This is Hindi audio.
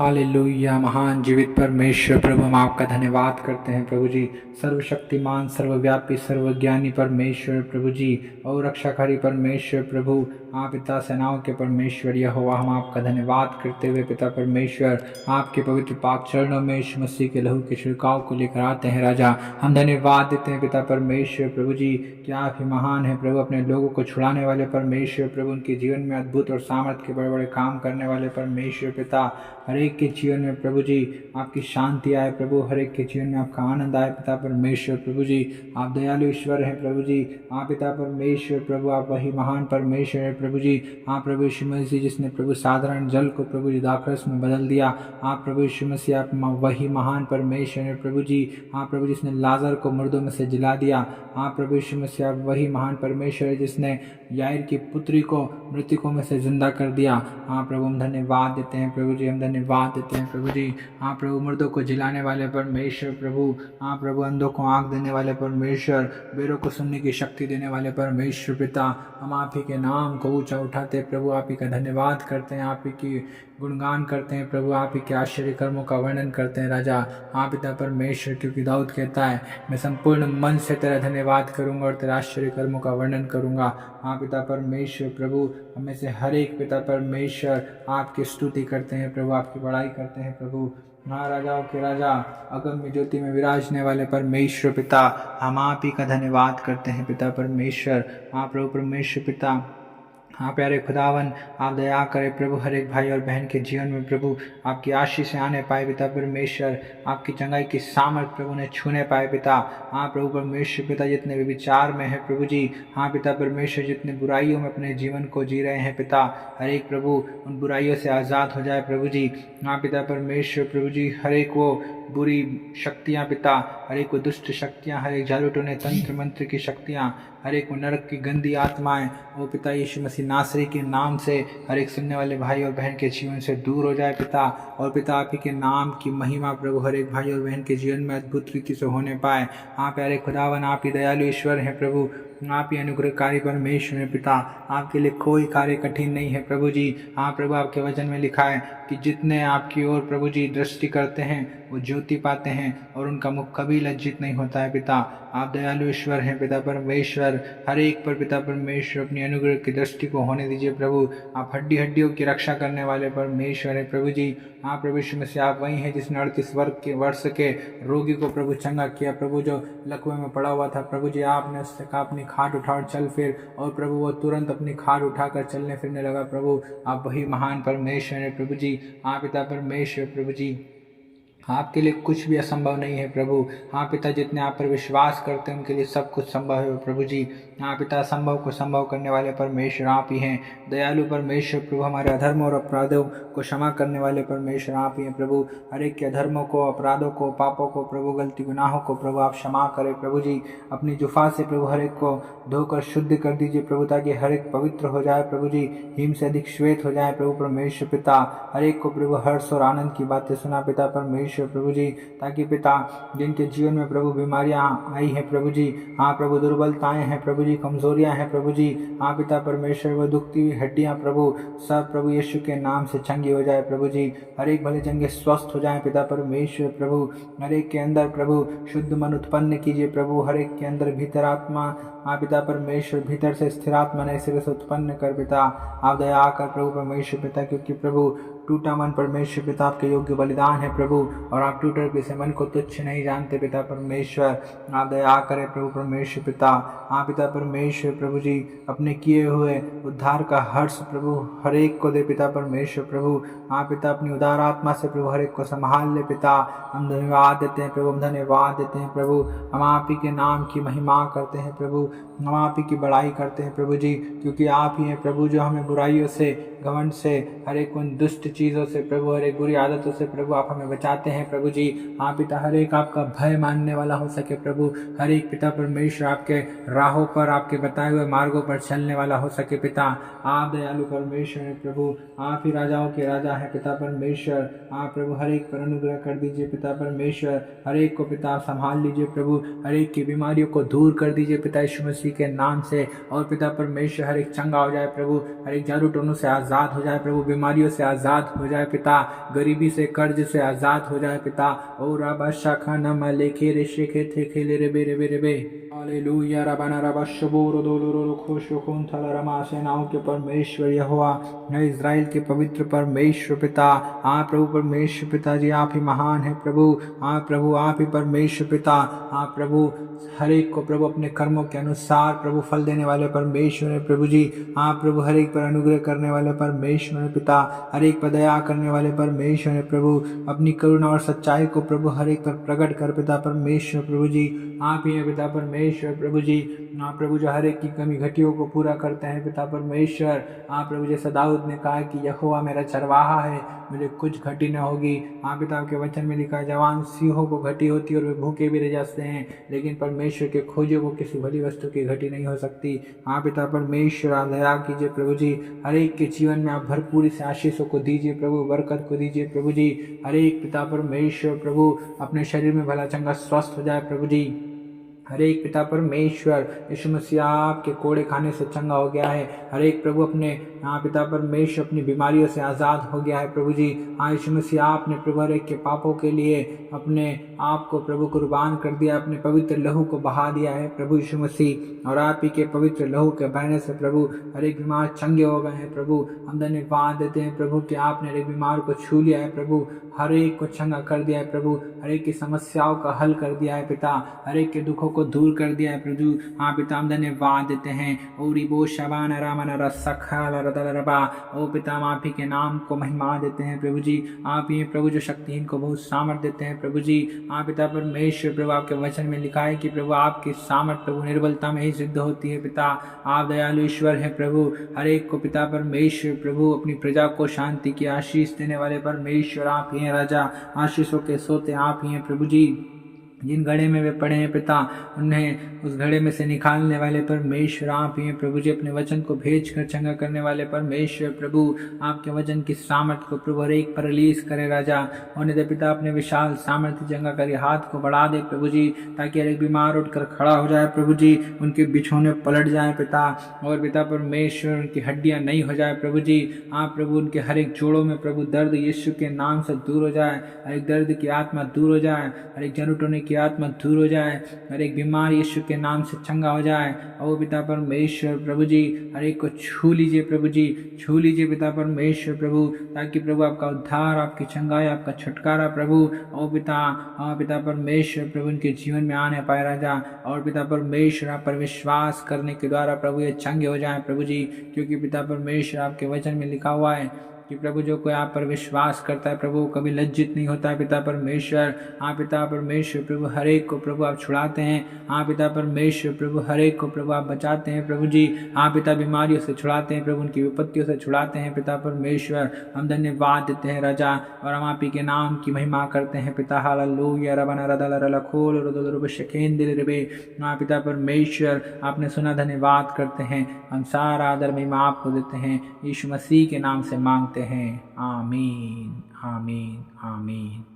हालेलुया। महान जीवित परमेश्वर प्रभु, हम आपका धन्यवाद करते हैं प्रभु जी। सर्वशक्तिमान, सर्वव्यापी, सर्वज्ञानी परमेश्वर प्रभु जी और रक्षाकारी परमेश्वर प्रभु, आप पिता सेनाओं के परमेश्वर यहोवा, हम आपका धन्यवाद करते हुए पिता परमेश्वर आपके पवित्र पाक चरणों में यीशु मसीह के लहू के छिड़काव को लेकर आते हैं। राजा, हम धन्यवाद देते हैं पिता परमेश्वर प्रभु जी कि आप ही महान हैं प्रभु, अपने लोगों को छुड़ाने वाले परमेश्वर प्रभु, उनके जीवन में अद्भुत और सामर्थ के बड़े बड़े काम करने वाले परमेश्वर पिता। हर एक के जीवन में प्रभु जी आपकी शांति आए प्रभु, हर एक के जीवन में आपका आनंद आए पिता परमेश्वर प्रभु जी। आप दयालु ईश्वर हैं प्रभु जी। आप पिता परमेश्वर प्रभु, आप वही महान परमेश्वर है प्रभु जी। आप प्रभु यीशु मसीह जिसने प्रभु साधारण जल को प्रभु जी दाखरस में बदल दिया। आप प्रभु यीशु मसीह, आप वही महान परमेश्वर है प्रभु जी। आप प्रभु जिसने लाजर को मुर्दों में से जिला दिया। आप प्रभु यीशु मसीह, आप वही महान परमेश्वर है जिसने याईर की पुत्री को मृतकों में से जिंदा कर दिया। हाँ प्रभु, हम धन्यवाद देते हैं प्रभु जी, हम धन्यवाद देते हैं प्रभु जी। हाँ प्रभु, मुर्दों को जिलाने वाले परमेश्वर प्रभु। हाँ प्रभु, अंधों को आँख देने वाले परमेश्वर, बेरों को सुनने की शक्ति देने वाले परमेश्वर पिता। हम आप ही के नाम को ऊंचा उठाते प्रभु, आप ही का धन्यवाद करते हैं, आप ही की गुणगान करते हैं प्रभु, आप ही के आश्चर्य कर्मों का वर्णन करते हैं राजा। हाँ पिता परमेश्वर, क्योंकि दाऊद कहता है, मैं संपूर्ण मन से तेरा धन्यवाद करूंगा और तेरा आश्चर्य कर्मों का वर्णन करूंगा। हाँ पिता परमेश्वर प्रभु, हमें से हर एक पिता परमेश्वर आपकी स्तुति करते हैं प्रभु, आपकी बड़ाई करते हैं प्रभु। हाँ राजाओं के राजा, अगम्य ज्योति में विराजने वाले परमेश्वर पिता, हम आप ही का धन्यवाद करते हैं पिता परमेश्वर। हाँ प्रभु परमेश्वर पिता, हाँ प्यारे खुदावन, आप दया करें प्रभु, हर एक भाई और बहन के जीवन में प्रभु आपकी आशीष से आने पाए पिता परमेश्वर, आपकी चंगाई की सामर्थ प्रभु ने छूने पाए पिता। हाँ प्रभु परमेश्वर पिता, जितने भी विचार में है प्रभु जी, हाँ पिता परमेश्वर, जितने बुराइयों में अपने जीवन को जी रहे हैं पिता, हर एक प्रभु उन बुराइयों से आज़ाद हो जाए प्रभु जी। हाँ पिता परमेश्वर प्रभु जी, हर एक वो बुरी शक्तियाँ पिता, हर एक वो दुष्ट शक्तियाँ, हर एक जादू टोने तंत्र मंत्र की शक्तियाँ, हर एक नरक की गंदी आत्माएं, वो पिता यीशु मसीह नासरी के नाम से हर एक सुनने वाले भाई और बहन के जीवन से दूर हो जाए पिता। और पिता आप ही के नाम की महिमा प्रभु हर एक भाई और बहन के जीवन में अद्भुत रीति से होने पाए। हाँ प्यारे खुदावन, आप ही दयालु ईश्वर हैं प्रभु, आप ही अनुग्रहकारी परमेश्वर हैं पिता, आपके लिए कोई कार्य कठिन नहीं है प्रभु जी। हाँ प्रभु, आपके वचन में लिखा है कि जितने आपकी ओर प्रभु जी दृष्टि करते हैं वो ज्योति पाते हैं और उनका मुख कभी लज्जित नहीं होता है पिता। आप दयालु ईश्वर हैं पिता परमेश्वर, हर एक पर पिता परमेश्वर अपनी अनुग्रह की दृष्टि को होने दीजिए प्रभु। आप हड्डी हड्डियों की रक्षा करने वाले परमेश्वर हैं प्रभु जी। हाँ प्रभु यीशु मसीह, आप वही हैं जिसने 38 वर्ष के रोगी को प्रभु चंगा किया प्रभु, जो लकवे में पड़ा हुआ था प्रभु जी। आपने उससे कहा अपनी खाट उठा और चल फिर, और प्रभु वो तुरंत अपनी खाट उठाकर चलने फिरने लगा प्रभु। आप वही महान परमेश्वर हैं प्रभु जी। हाँ पिता परमेश्वर प्रभु जी, आपके लिए कुछ भी असंभव नहीं है प्रभु। हाँ पिता, जितने आप पर विश्वास करते हैं उनके लिए सब कुछ संभव है प्रभु जी। हाँ पिता, असंभव को संभव करने वाले परमेश्वर आप ही हैं। दयालु परमेश्वर प्रभु, हमारे अधर्मों और अपराधों को क्षमा करने वाले परमेश्वर आप ही हैं प्रभु। हर एक के अधर्मों को, अपराधों को, पापों को प्रभु, गलती गुनाहों को प्रभु आप क्षमा करें प्रभु जी। अपनी जुफा से प्रभु हर एक को धोकर शुद्ध कर दीजिए प्रभु, ताकि हर एक पवित्र हो जाए प्रभु जी, हिम से अधिक श्वेत हो जाए प्रभु परमेश्वर पिता। हर एक को प्रभु हर्ष और आनंद की बातें सुना पिता परमेश्वर प्रभु जी, ताकि पिता जिनके जीवन में प्रभु बीमारियां आई हैं प्रभु जी, हाँ प्रभु दुर्बलताएं हैं प्रभु जी, कमजोरियां हैं प्रभु जी, हाँ पिता परमेश्वर, वो दुखती हुई हड्डियां प्रभु सब प्रभु यीशु के नाम से चंगी हो जाए प्रभु जी। हर एक भले चंगे स्वस्थ हो जाए पिता परमेश्वर प्रभु। हर एक के अंदर प्रभु शुद्ध मन उत्पन्न कीजिए प्रभु, हर एक के अंदर भीतर आत्मा, हाँ पिता परमेश्वर, भीतर से स्थिर आत्मा नए सिरे से उत्पन्न कर पिता। आप दया कर प्रभु परमेश्वर पिता, क्योंकि प्रभु टूटा मन परमेश्वर पिता आपके योग्य बलिदान है प्रभु, और आप टूटे पिसे मन को तुच्छ नहीं जानते पिता परमेश्वर। आप दया करें प्रभु परमेश्वर पिता। हाँ पिता परमेश्वर प्रभु जी, अपने किए हुए उद्धार का हर्ष प्रभु हर एक को दे पिता परमेश्वर प्रभु। हाँ पिता, अपनी उदार आत्मा से प्रभु हर एक को संभाल ले पिता। हम धन्यवाद देते हैं प्रभु, हम धन्यवाद देते हैं प्रभु। हम आप ही के नाम की महिमा करते हैं प्रभु, हम आप ही की बड़ाई करते हैं प्रभु जी, क्योंकि आप ही हैं प्रभु जो हमें बुराइयों से, घमंड से, हर एक उन दुष्ट चीज़ों से प्रभु, हर एक बुरी आदतों से प्रभु आप हमें बचाते हैं प्रभु जी। हाँ पिता, हर एक आपका भय मानने वाला हो सके प्रभु, हर एक पिता परमेश्वर आपके राहों पर, आपके बताए हुए मार्गों पर चलने वाला हो सके पिता। आप दयालु परमेश्वर हैं प्रभु, आप ही राजाओं के राजा हैं पिता परमेश्वर। आप प्रभु हर एक पर अनुग्रह कर दीजिए पिता परमेश्वर, हर एक को पिता संभाल लीजिए प्रभु, हर एक की बीमारियों को दूर कर दीजिए पिता यीशु मसीह के नाम से। और पिता परमेश्वर हर एक चंगा हो जाए प्रभु, हर एक जादू टोनों से आज़ाद हो जाए प्रभु, बीमारियों से आज़ाद आज़ाद हो जाए पिता, गरीबी से कर्ज से आज़ाद हो जाए पिता। और रबा शाखा नम लेखे रे शेखे थे खेले रे बे रे बे रे बे। हालेलुया रबाना रबा शबोर दोलो खुश कौन थला रमा सेनाओं के परमेश्वर यहोवा, है इज़राइल के पवित्र परमेश्वर पिता। हाँ प्रभु परमेश्वर पिता जी, आप ही महान है प्रभु। हाँ प्रभु, आप ही परमेश्वर पिता। हाँ प्रभु, हर एक को प्रभु अपने कर्मों के अनुसार प्रभु फल देने वाले परमेश्वर है प्रभु जी। हाँ प्रभु, हर एक पर अनुग्रह करने वाले परमेश्वर है पिता, हर एक पर दया करने वाले परमेश्वर है प्रभु। अपनी करुणा और सच्चाई को प्रभु हर एक पर प्रकट कर पिता परमेश्वर प्रभु जी। आप ही है पिता परमेश्वर प्रभु जी। हाँ प्रभु, जो हर एक की कमी घटियों को पूरा करते हैं पिता परमेश्वर। हाँ प्रभु, जैसा दाऊद ने कहा कि यहोवा मेरा चरवाहा है, मुझे कुछ घटी न होगी। हाँ पिता, आपके वचन में लिखा है जवान सिंहों को घटी होती और वे भूखे भी रह जाते हैं, लेकिन परमेश्वर के खोजों को किसी भली वस्तु की घटी नहीं हो सकती। हाँ पिता परमेश्वर, आप दया कीजिए प्रभु जी, हर एक के जीवन में आप भरपूरी से आशीषों को दीजिए प्रभु, बरकत को दीजिए प्रभु जी। हर एक पिता परमेश्वर प्रभु अपने शरीर में भला चंगा स्वस्थ हो जाए प्रभु जी। हर एक पिता परमेश्वर, यीशु मसीह आपके कोड़े खाने से चंगा हो गया है। हर एक प्रभु अपने हाँ पिता परमेश्वर अपनी बीमारियों से आज़ाद हो गया है प्रभु जी। हाँ यीशु मसीह, आपने प्रभु हर एक के पापों के लिए अपने आप को प्रभु कुर्बान कर दिया, अपने पवित्र लहू को बहा दिया है प्रभु यीशु मसीह। और आप ही के पवित्र लहू के बहने से प्रभु हर एक बीमार चंगे हो गए हैं प्रभु। हम धन्यवाद देते हैं प्रभु कि आपने हर एक बीमार को छू लिया है प्रभु, हर एक को चंगा कर दिया है प्रभु, हर एक की समस्याओं का हल कर दिया है पिता, हर एक के दुखों को दूर कर दिया है प्रभु। हाँ पिता, हम धन्यवाद देते हैं। ओरी बो शबान रामन रसखा रबा। ओ पिता, हम आप ही के नाम को महिमा देते हैं प्रभु जी। आप ही प्रभु जो शक्तिहीन को बहुत सामर्थ देते हैं प्रभु जी। हाँ पिता परमेश्वर प्रभु, आपके वचन में लिखा है कि प्रभु आपकी सामर्थ प्रभु निर्बलता में ही सिद्ध होती है पिता। आप दयालु ईश्वर है प्रभु, हर एक को पिता परमेश्वर प्रभु अपनी प्रजा को शांति की आशीष देने वाले परमेश्वर आप ही हैं राजा। आशीषों के सोते आप ही हैं प्रभु जी। जिन घड़े में वे पड़े हैं पिता, उन्हें उस घड़े में से निकालने वाले परमेश्वर आप ही हैं प्रभु जी। अपने वचन को भेज कर चंगा करने वाले परमेश्वर प्रभु, आपके वचन की सामर्थ को प्रभु हर एक पर रिलीज करे राजा। होने दे पिता, अपने विशाल सामर्थ्य चंगा करे हाथ को बढ़ा दे प्रभु जी, ताकि हर एक बीमार उठकर खड़ा हो जाए प्रभु जी, उनके बिछौने पलट जाए पिता। और पिता परमेश्वर, उनकी हड्डियां नई हो जाए प्रभु जी। आप प्रभु, उनके हर एक जोड़ों में प्रभु दर्द यीशु के नाम से दूर हो जाए, हर एक दर्द की आत्मा दूर हो जाए, हर एक जन उठने की आत्मा दूर हो जाए, हर एक बीमार यीशु के नाम से चंगा हो जाए। ओ पिता परमेश्वर प्रभु जी, हर एक को छू लीजिए प्रभु जी, छू लीजिए पिता परमेश्वर प्रभु, ताकि प्रभु आपका उद्धार, आपकी चंगाई, आपका छुटकारा प्रभु ओ पिता, हाँ पिता परमेश्वर प्रभु उनके जीवन में आने पाए राजा। और पिता परमेश्वर, आप पर विश्वास करने के द्वारा प्रभु ये चंगे हो जाए प्रभु जी, क्योंकि पिता परमेश्वर आपके वचन में लिखा हुआ है कि प्रभु जो कोई आप पर विश्वास करता है प्रभु कभी लज्जित नहीं होता है पिता परमेश्वर। हाँ पिता परमेश्वर प्रभु, हर एक को प्रभु आप छुड़ाते हैं। हाँ पिता परमेश्वर प्रभु, हर एक को प्रभु आप बचाते हैं प्रभु जी। हाँ पिता, बीमारियों से छुड़ाते हैं प्रभु, उनकी विपत्तियों से छुड़ाते हैं पिता परमेश्वर। हम धन्यवाद देते हैं राजा, और हम आप ही के नाम की महिमा करते हैं पिता। हालेलुया रबना रदल रलखोल रदल रब शकेन दिल रबे। हाँ पिता परमेश्वर, आपने सुना, धन्यवाद करते हैं। हम सारा आदर महिमा आपको देते हैं, यीशु मसीह के नाम से मांगते हैं। आमीन आमीन आमीन।